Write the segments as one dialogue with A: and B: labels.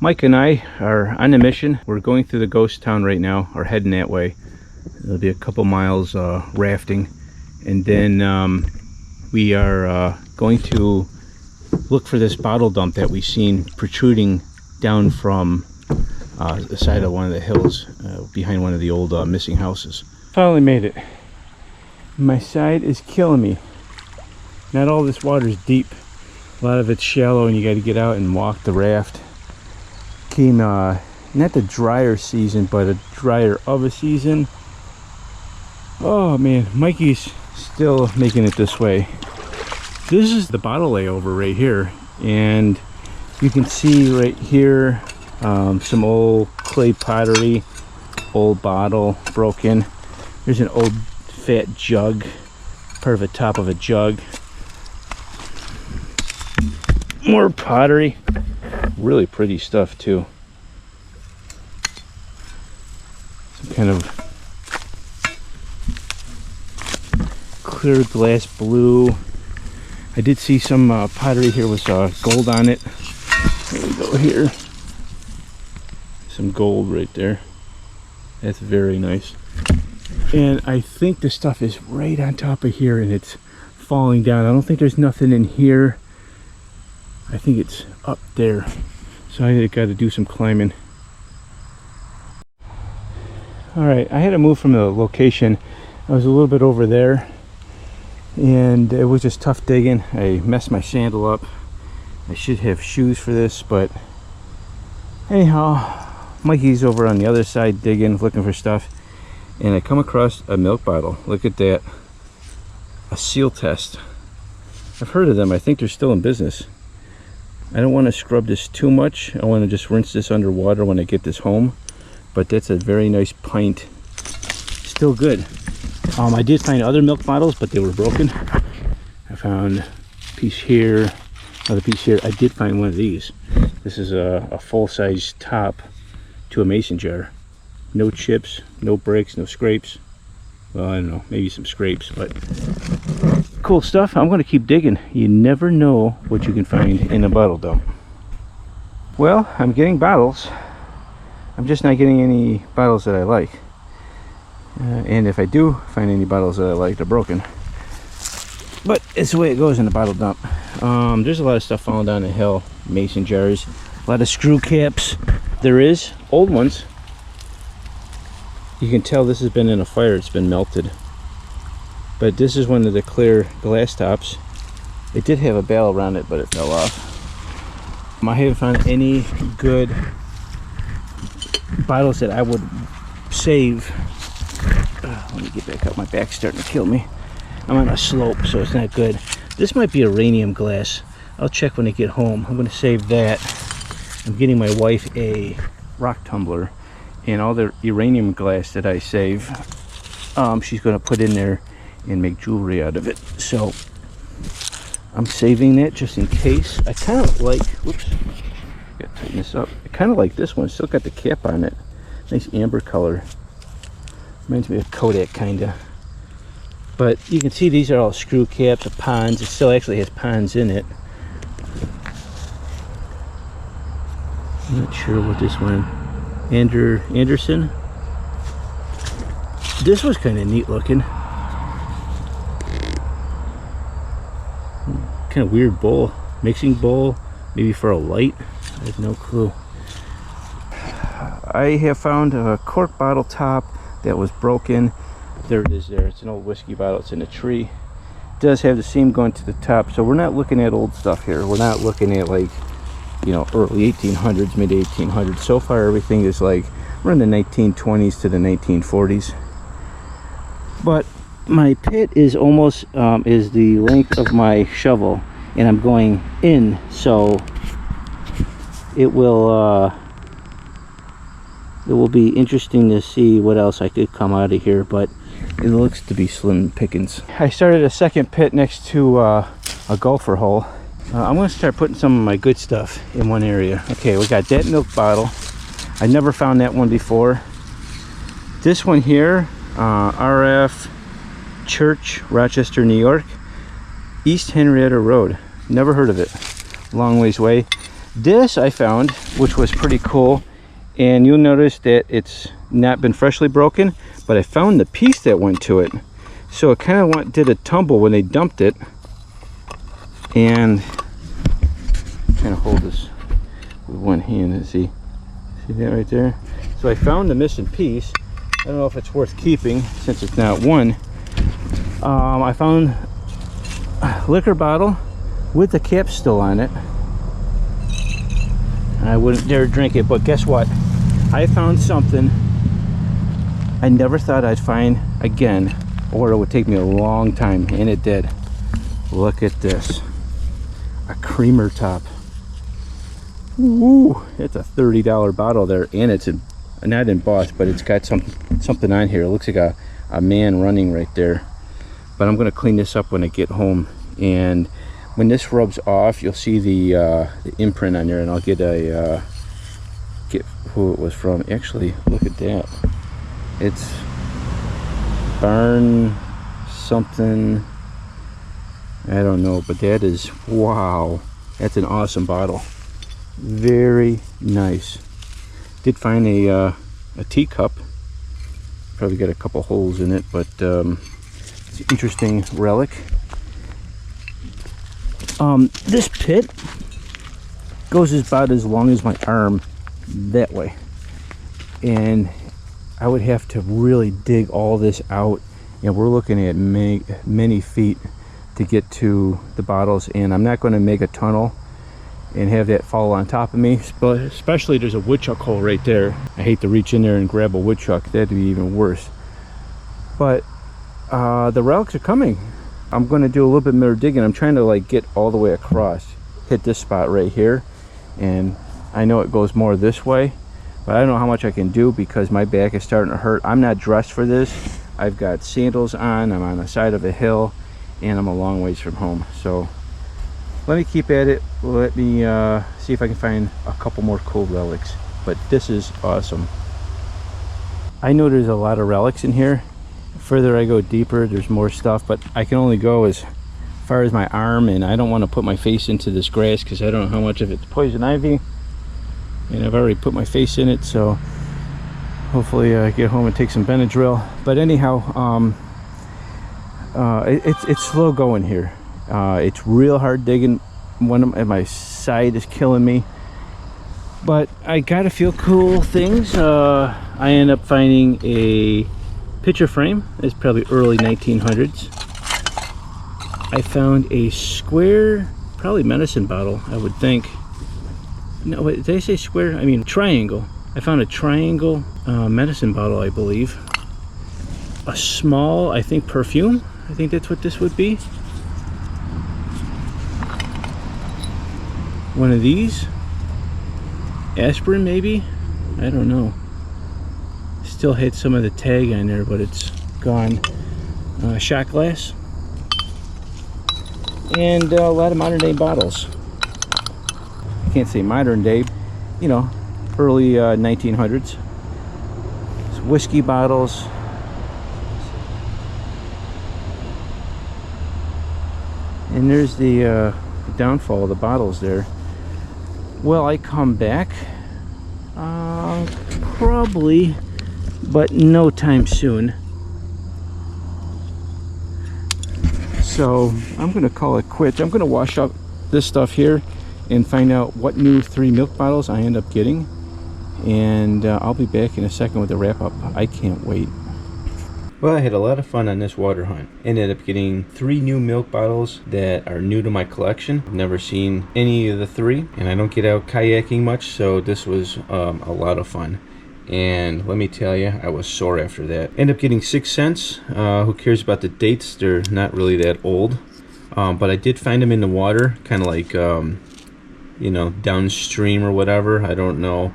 A: Mike and I are on a mission. We're going through the ghost town right now, or heading that way. It'll be a couple miles rafting, and then we are going to look for this bottle dump that we've seen protruding down from the side of one of the hills behind one of the old missing houses. Finally made it. My side is killing me. Not all this water is deep. A lot of it's shallow and you got to get out and walk the raft. Came not the drier season, but a drier of a season. Oh man, Mikey's still making it this way. This is the bottle layover right here, and you can see right here some old clay pottery, old bottle broken. There's an old fat jug, part of the top of a jug. More pottery, really pretty stuff too. Some kind of clear glass blue. I did see some pottery here with gold on it. There we go here. Some gold right there. That's very nice. And I think the stuff is right on top of here and it's falling down. I don't think there's nothing in here. I think it's up there. So I got to do some climbing. Alright, I had to move from the location. I was a little bit over there, and it was just tough digging. I messed my sandal up. I should have shoes for this, but anyhow, Mikey's over on the other side digging, looking for stuff, and I come across a milk bottle. Look at that. A seal test. I've heard of them. I think they're still in business. I don't want to scrub this too much. I want to just rinse this underwater when I get this home, but that's a very nice pint. Still good. I did find other milk bottles, but they were broken. I found a piece here, another piece here. I did find one of these. This is a full-size top to a mason jar. No chips, no breaks, no scrapes. Well, I don't know, maybe some scrapes, but cool stuff. I'm going to keep digging. You never know what you can find in a bottle dump. Well, I'm getting bottles. I'm just not getting any bottles that I like. And if I do find any bottles that I like, they're broken. But it's the way it goes in the bottle dump. There's a lot of stuff falling down the hill. Mason jars, a lot of screw caps. There is old ones. You can tell this has been in a fire. It's been melted. But this is one of the clear glass tops. It did have a bell around it, but it fell off. I haven't found any good bottles that I would save. Let me get back up. My back's starting to kill me. I'm on a slope, so it's not good. This might be uranium glass. I'll check when I get home. I'm going to save that. I'm getting my wife a rock tumbler, and all the uranium glass that I save, she's going to put in there and make jewelry out of it. So I'm saving that just in case. I kind of like, whoops, gotta tighten this up. I kind of like this one. Still got the cap on it. Nice amber color. Reminds me of Kodak, kinda. But you can see these are all screw caps of ponds. It still actually has ponds in it. I'm not sure what this one, Anderson. This was kind of neat looking. Kind of weird bowl, mixing bowl, maybe for a light. I have no clue. I have found a cork bottle top that was broken. There it is there. It's an old whiskey bottle. It's in a tree. It does have the seam going to the top, so we're not looking at old stuff here. We're not looking at, like, you know, early 1800s, mid 1800s. So far everything is like we're in the 1920s to the 1940s. But my pit is almost is the length of my shovel, and I'm going in, so it will be interesting to see what else I could come out of here, but it looks to be slim pickings. I started a second pit next to a golfer hole. I'm going to start putting some of my good stuff in one area. Okay, we got that milk bottle. I never found that one before. This one here, RF Church, Rochester, New York, East Henrietta Road. Never heard of it. Long ways away. This I found, which was pretty cool, and you'll notice that it's not been freshly broken, but I found the piece that went to it. So it kind of did a tumble when they dumped it. And I'm trying to hold this with one hand. See that right there? So I found the missing piece. I don't know if it's worth keeping since it's not one. I found a liquor bottle with the cap still on it. I wouldn't dare drink it, but guess what? I found something I never thought I'd find again, or it would take me a long time, and it did. Look at this. A creamer top. Ooh, it's a $30 bottle there, and it's not embossed, but it's got something on here. It looks like a man running right there. But I'm going to clean this up when I get home, and when this rubs off, you'll see the imprint on there, and I'll get who it was from. Actually, look at that. It's Barn something. I don't know, but that is, wow. That's an awesome bottle. Very nice. Did find a teacup. Probably got a couple holes in it, but it's an interesting relic. This pit goes about as long as my arm that way, and I would have to really dig all this out, and we're looking at many feet to get to the bottles, and I'm not going to make a tunnel and have that fall on top of me, especially there's a woodchuck hole right there. I hate to reach in there and grab a woodchuck. That'd be even worse. But the relics are coming. I'm going to do a little bit more digging. I'm trying to like get all the way across, hit this spot right here, and I know it goes more this way, but I don't know how much I can do because my back is starting to hurt. I'm not dressed for this. I've got sandals on, I'm on the side of a hill, and I'm a long ways from home. So let me keep at it. Let me see if I can find a couple more cool relics, but this is awesome. I know there's a lot of relics in here. Further I go deeper, there's more stuff, but I can only go as far as my arm, and I don't want to put my face into this grass because I don't know how much of it's poison ivy, and I've already put my face in it. So hopefully I get home and take some Benadryl. But anyhow, it's slow going here. It's real hard digging. One of my side is killing me, but I got a few cool things. I end up finding a picture frame. It's probably early 1900s. I found a square, probably medicine bottle, I would think. No, wait, did I say square? I mean triangle. I found a triangle medicine bottle, I believe. A small, I think, perfume. I think that's what this would be. One of these. Aspirin, maybe? I don't know. Still had some of the tag on there, but it's gone. Shot glass. And a lot of modern day bottles. I can't say modern day, you know, early 1900s. It's whiskey bottles. And there's the downfall of the bottles there. Will I come back? Probably, but no time soon. So I'm going to call it quits. I'm going to wash up this stuff here and find out what new 3 milk bottles I end up getting. And I'll be back in a second with the wrap up. I can't wait. Well, I had a lot of fun on this water hunt. Ended up getting 3 new milk bottles that are new to my collection. I've never seen any of the 3, and I don't get out kayaking much, so this was a lot of fun. And let me tell you, I was sore after that. Ended up getting 6 cents. Who cares about the dates? They're not really that old. But I did find them in the water, kind of like, you know, downstream or whatever. I don't know.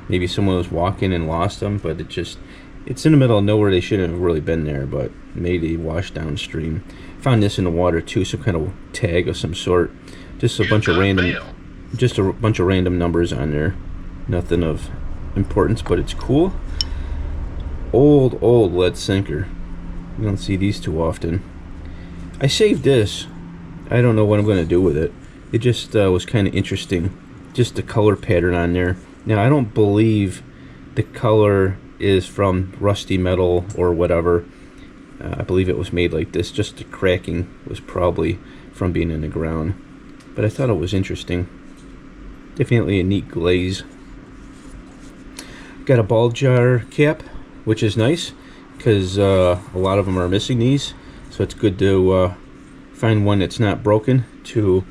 A: Maybe someone was walking and lost them, but it's in the middle of nowhere. They shouldn't have really been there, but maybe washed downstream. Found this in the water too, some kind of tag of some sort. Just a bunch of random numbers on there. Nothing of importance, but it's cool. Old lead sinker. You don't see these too often. I saved this. I don't know what I'm going to do with it. It just was kind of interesting. just the color pattern on there. Now I don't believe the color is from rusty metal or whatever. I believe it was made like this. Just the cracking was probably from being in the ground. But I thought it was interesting. Definitely a neat glaze. Got a ball jar cap, which is nice because a lot of them are missing these. So it's good to find one that's not broken to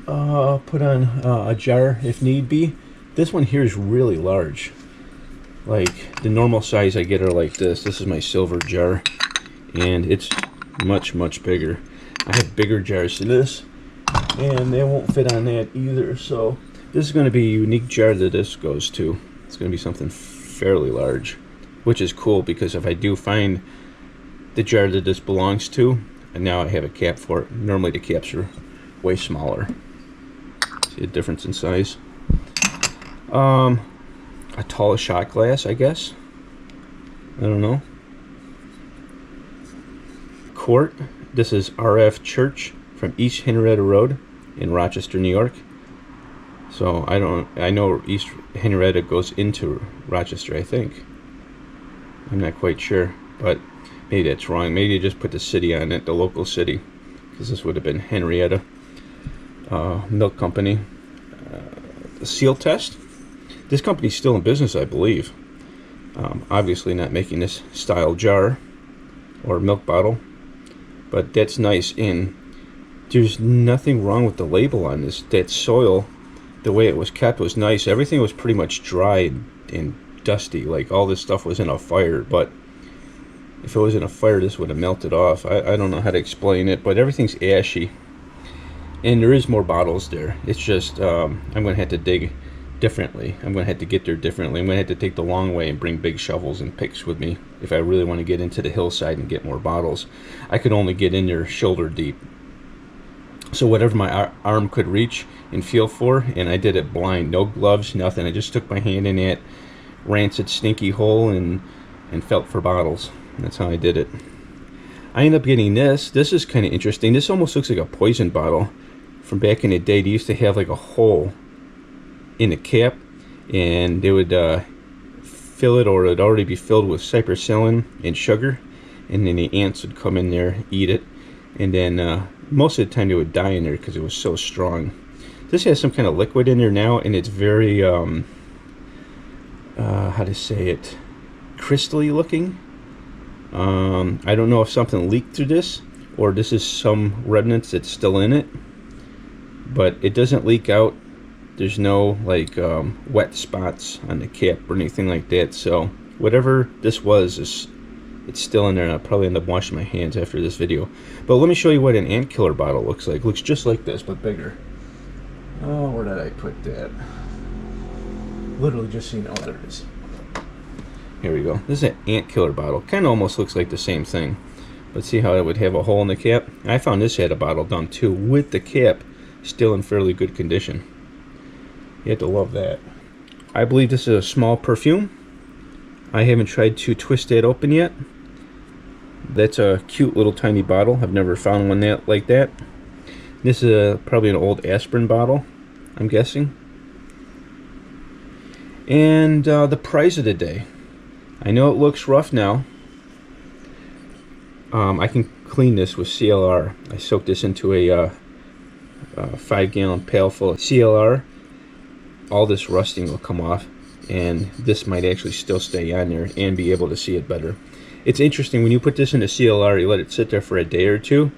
A: put on a jar if need be. This one here is really large. Like the normal size I get are like this. This is my silver jar, and it's much bigger. I have bigger jars than this, and they won't fit on that either. So this is going to be a unique jar that this goes to. It's going to be something fairly large, which is cool because if I do find the jar that this belongs to, and now I have a cap for it. Normally the caps are way smaller. See a difference in size. A tall shot glass, I guess. I don't know. Quart. This is RF Church from East Henrietta Road in Rochester, New York. So I know East Henrietta goes into Rochester, I think. I'm not quite sure, but maybe that's wrong. Maybe you just put the city on it, the local city, because this would have been Henrietta Milk Company. Seal test. This company's still in business, I believe. Obviously not making this style jar or milk bottle, but that's nice. And there's nothing wrong with the label on this. That soil, the way it was kept, was nice. Everything was pretty much dry and dusty, like all this stuff was in a fire. But if it was in a fire, this would have melted off. I don't know how to explain it, but everything's ashy. And there is more bottles there. It's just I'm going to have to dig differently. I'm going to have to get there differently. I'm going to have to take the long way and bring big shovels and picks with me if I really want to get into the hillside and get more bottles. I could only get in there shoulder deep. So whatever my arm could reach and feel for, and I did it blind, no gloves, nothing. I just took my hand in that rancid, stinky hole and felt for bottles. That's how I did it. I ended up getting this. This is kind of interesting. This almost looks like a poison bottle. From back in the day, they used to have like a hole in the cap, and they would fill it, or it would already be filled with cypersilin and sugar, and then the ants would come in there, eat it, and then most of the time they would die in there because it was so strong. This has some kind of liquid in there now, and it's very how to say it, crystally looking. I don't know if something leaked through this, or this is some remnants that's still in it, but it doesn't leak out. There's no like wet spots on the cap or anything like that. So whatever this was, it's still in there. I'll probably end up washing my hands after this video. But let me show you what an ant killer bottle looks like. Looks just like this, but bigger. Oh, where did I put that? Literally just so you know, there it is. Here we go. This is an ant killer bottle. Kind of almost looks like the same thing. But see how it would have a hole in the cap? I found this had a bottle done too, with the cap still in fairly good condition. You have to love that. I believe this is a small perfume. I haven't tried to twist that open yet. That's a cute little tiny bottle. I've never found one like that. This is probably an old aspirin bottle, I'm guessing. And the price of the day. I know it looks rough now. I can clean this with CLR. I soaked this into a 5-gallon pail full of CLR. All this rusting will come off, and this might actually still stay on there and be able to see it better. It's interesting, when you put this into CLR, you let it sit there for a day or two.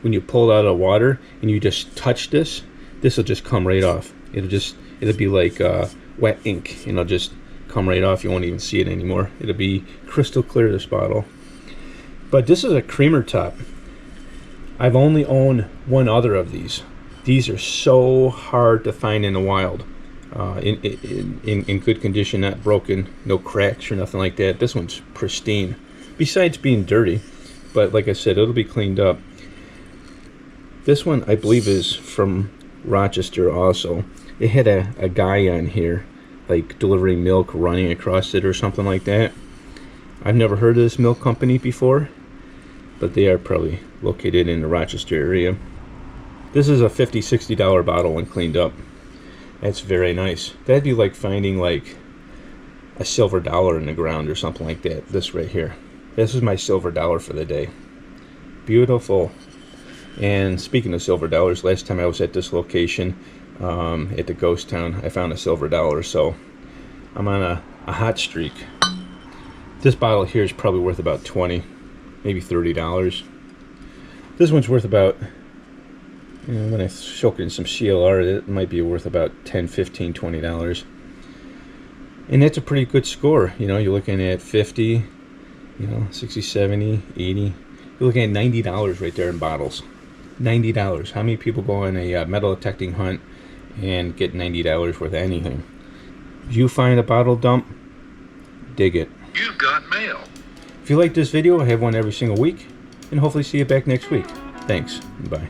A: When you pull it out of water and you just touch this, this will just come right off. It'll be like wet ink, and it'll just come right off. You won't even see it anymore. It'll be crystal clear, this bottle. But this is a creamer top. I've only owned one other of these. These are so hard to find in the wild. In good condition, not broken, no cracks or nothing like that. This one's pristine, besides being dirty, but like I said, it'll be cleaned up. This one I believe is from Rochester also. It had a guy on here like delivering milk, running across it or something like that. I've never heard of this milk company before, but they are probably located in the Rochester area. This is a $50-$60 bottle when cleaned up. That's very nice. That'd be like finding like a silver dollar in the ground or something like that. This right here. This is my silver dollar for the day. Beautiful. And speaking of silver dollars, last time I was at this location at the ghost town, I found a silver dollar. So I'm on a hot streak. This bottle here is probably worth about $20, maybe $30. This one's worth about, you know, when I soak it in some CLR, it might be worth about $10, $15, $20. And that's a pretty good score. You know, you're looking at 50, you know, 60, 70, 80. You're looking at $90 right there in bottles. $90. How many people go on a metal detecting hunt and get $90 worth of anything? If you find a bottle dump, dig it.
B: You've got mail.
A: If you like this video, I have one every single week, and hopefully see you back next week. Thanks. Bye.